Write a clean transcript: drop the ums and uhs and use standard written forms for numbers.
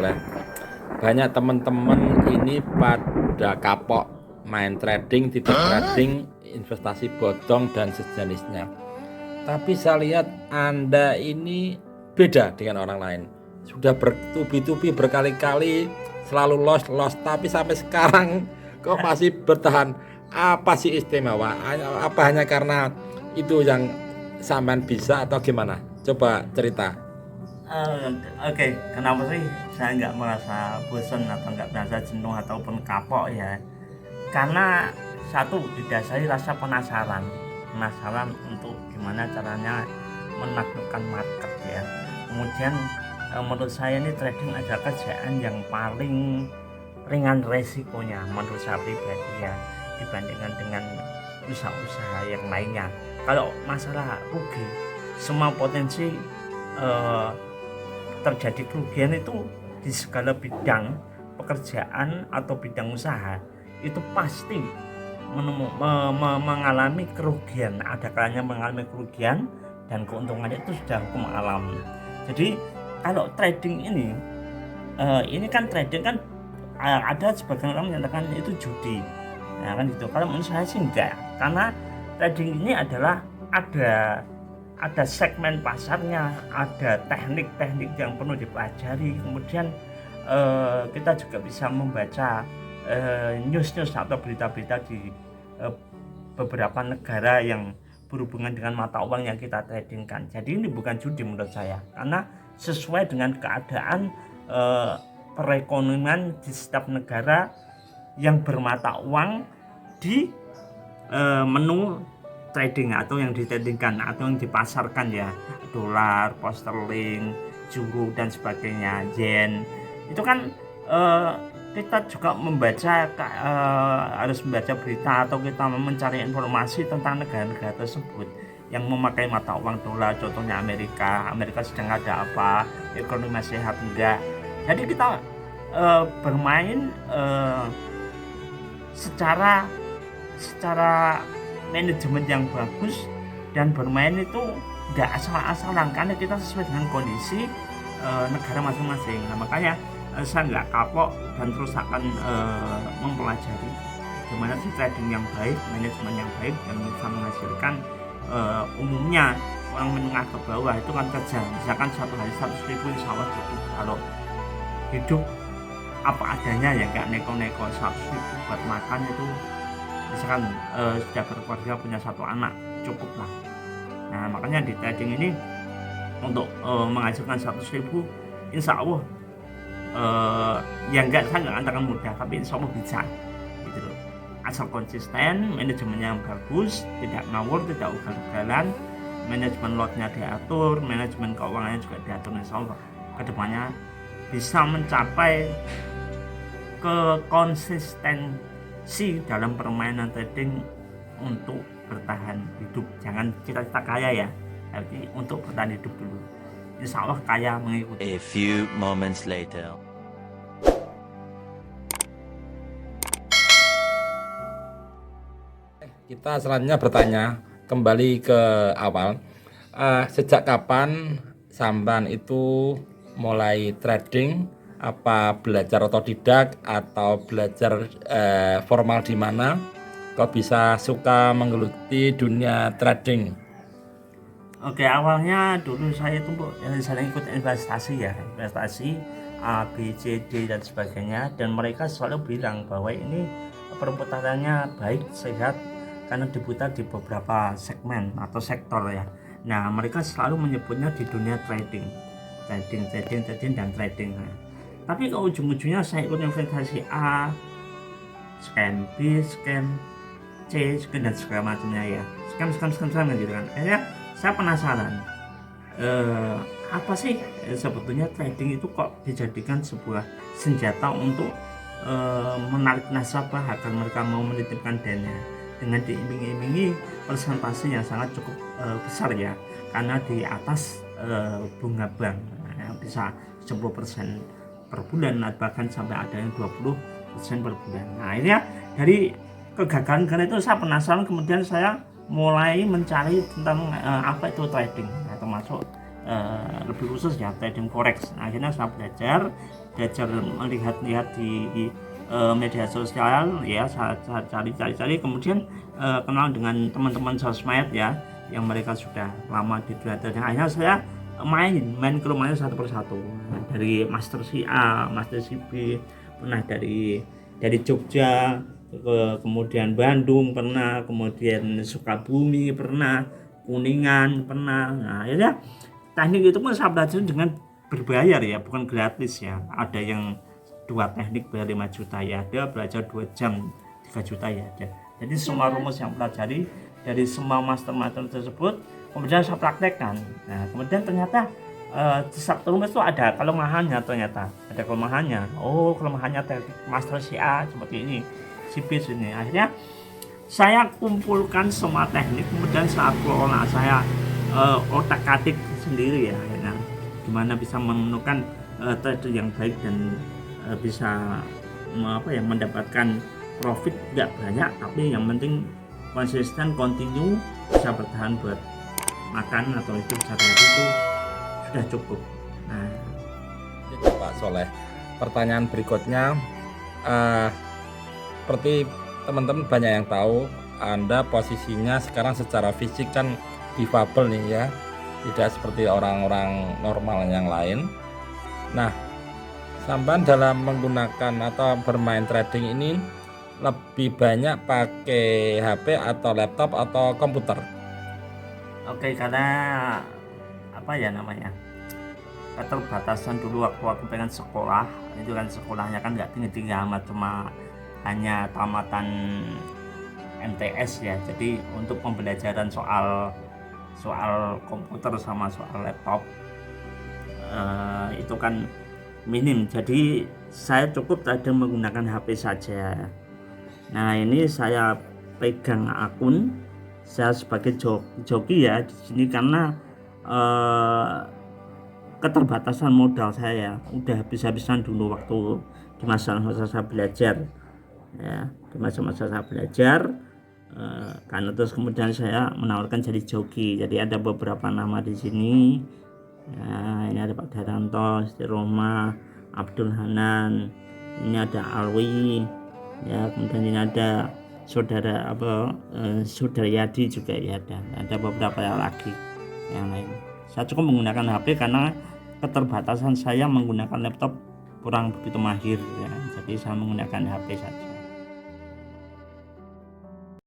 soalnya banyak teman-teman ini pada kapok main trading, tidak trading, investasi bodong dan sejenisnya. Tapi saya lihat Anda ini beda dengan orang lain. Sudah bertubi-tubi berkali-kali selalu loss, tapi sampai sekarang kok masih bertahan. Apa sih istimewa? Apa hanya karena itu yang sampean bisa atau gimana? Coba cerita. Oke, kenapa sih saya nggak merasa bosan atau nggak merasa jenuh ataupun kapok ya? Karena satu didasari rasa penasaran untuk gimana caranya menaklukkan market ya. Kemudian menurut saya ini trading adalah kerjaan yang paling ringan resikonya menurut saya pribadi ya, dibandingkan dengan usaha-usaha yang lainnya. Kalau masalah rugi, semua potensi eh, terjadi kerugian itu di segala bidang pekerjaan atau bidang usaha itu pasti mengalami kerugian. Ada kalanya mengalami kerugian dan keuntungannya itu sudah hukum alam. Jadi kalau trading ini kan trading kan ada sebagian orang menyatakan itu judi. Nah kan gitu. Kalau menurut saya sih enggak, karena trading ini adalah ada segmen pasarnya, ada teknik-teknik yang perlu dipelajari. Kemudian kita juga bisa membaca news-news atau berita-berita di beberapa negara yang berhubungan dengan mata uang yang kita tradingkan. Jadi ini bukan judi menurut saya, karena sesuai dengan keadaan perekonomian di setiap negara yang bermata uang di menu trading atau yang ditradingkan atau yang dipasarkan ya, dolar, pound sterling, euro dan sebagainya, yen. Itu kan kita juga harus membaca berita atau kita mencari informasi tentang negara-negara tersebut yang memakai mata uang dolar. Contohnya Amerika sedang ada apa, ekonomi sehat enggak. Jadi kita bermain secara manajemen yang bagus dan bermain itu tidak asal-asalan, karena kita sesuai dengan kondisi negara masing-masing. Nah, makanya saya nggak kapok dan terus akan mempelajari gimana sih trading yang baik, manajemen yang baik yang bisa menghasilkan umumnya orang menengah ke bawah itu kan kerja misalkan satu hari 100.000 insya Allah cukup. Kalau hidup apa adanya ya nggak neko-neko, 100.000 buat makan itu misalkan sudah berkeluarga punya satu anak cukup lah. Nah makanya di trading ini untuk menghasilkan 100.000 insya Allah ya enggak, saya nggak katakan mudah, tapi insya Allah bisa gitu loh, asal konsisten, manajemennya yang bagus, tidak ngawur, tidak ugal-ugalan, manajemen lotnya diatur, manajemen keuangannya juga diatur. Insya Allah kedepannya bisa mencapai kekonsistensi dalam permainan trading untuk bertahan hidup. Jangan cita-cita kaya ya, tapi untuk bertahan hidup dulu. Insya Allah kaya mengikuti. A few moments later. Kita selanjutnya bertanya kembali ke awal. Sejak kapan sampean itu mulai trading? Apa belajar otodidak atau belajar formal di mana? Kok bisa suka menggeluti dunia trading? Oke, awalnya dulu saya itu sering ikut investasi A, B, C, D dan sebagainya, dan mereka selalu bilang bahwa ini perputarannya baik, sehat, karena diputar di beberapa segmen atau sektor ya. Nah mereka selalu menyebutnya di dunia trading dan trading. Nah, tapi ke ujung-ujungnya saya ikut investasi A, scan B, scan C, scan dan segala macamnya ya, scan gitu kan. Akhirnya saya penasaran, apa sih sebetulnya trading itu kok dijadikan sebuah senjata untuk menarik nasabah agar mereka mau menitipkan dana dengan diiming-imingi persentase yang sangat cukup besar ya, karena di atas bunga bank bisa 10% per bulan, bahkan sampai ada yang 20% per bulan. Nah akhirnya dari kegagalan karena itu saya penasaran, kemudian saya mulai mencari tentang apa itu trading, nah, termasuk lebih khusus ya trading forex. Nah, akhirnya saya belajar melihat-lihat di media sosial ya, saya cari kemudian kenal dengan teman-teman sosmed ya yang mereka sudah lama di dunia trading. Akhirnya saya main ke rumahnya satu persatu. Nah, dari Master si A, Master si B, pernah dari Jogja, kemudian Bandung pernah, kemudian Sukabumi pernah, Kuningan pernah. Nah, akhirnya teknik itu pun saya belajar dengan berbayar ya, bukan gratis ya. Ada yang 2 teknik bayar 5 juta ya, ada belajar 2 jam 3 juta ya ada. Jadi semua rumus yang pelajari dari semua master tersebut kemudian saya praktekkan. Nah, kemudian ternyata di satu rumus itu ada kelemahannya, ternyata ada kelemahannya. Oh, kelemahannya teknik master si A seperti ini, si B ini. Akhirnya saya kumpulkan semua teknik, kemudian saya kelola, saya otak-atik sendiri ya. Nah, gimana bisa menemukan trade yang baik dan bisa mendapatkan profit nggak banyak, tapi yang penting konsisten, continue, bisa bertahan buat makan atau itu sehari-hari itu sudah cukup. Nah, itu Pak Soleh. Pertanyaan berikutnya, seperti teman-teman banyak yang tahu, Anda posisinya sekarang secara fisik kan difabel nih ya, tidak seperti orang-orang normal yang lain. Nah, sampai dalam menggunakan atau bermain trading ini lebih banyak pakai HP atau laptop atau komputer? oke, karena apa ya namanya, keterbatasan dulu waktu aku pengen sekolah, itu kan sekolahnya kan nggak tinggi-tinggi amat, cuma hanya tamatan MTS ya. Jadi untuk pembelajaran soal komputer sama soal laptop itu kan minim, jadi saya cukup tadi menggunakan HP saja. Nah, ini saya pegang akun, saya sebagai joki ya di sini karena keterbatasan modal saya udah habis-habisan dulu waktu di masa-masa saya belajar ya, di masa-masa saya belajar karena terus kemudian saya menawarkan jadi joki. Jadi ada beberapa nama di sini ya, ini ada Pak Daranto, Siti Roma, Abdul Hanan, ini ada Alwi ya, kemudian ini ada saudara Sudaryadi juga ya, ada beberapa lagi yang lain. Saya cukup menggunakan HP karena keterbatasan saya menggunakan laptop kurang begitu mahir ya, jadi saya menggunakan HP saja.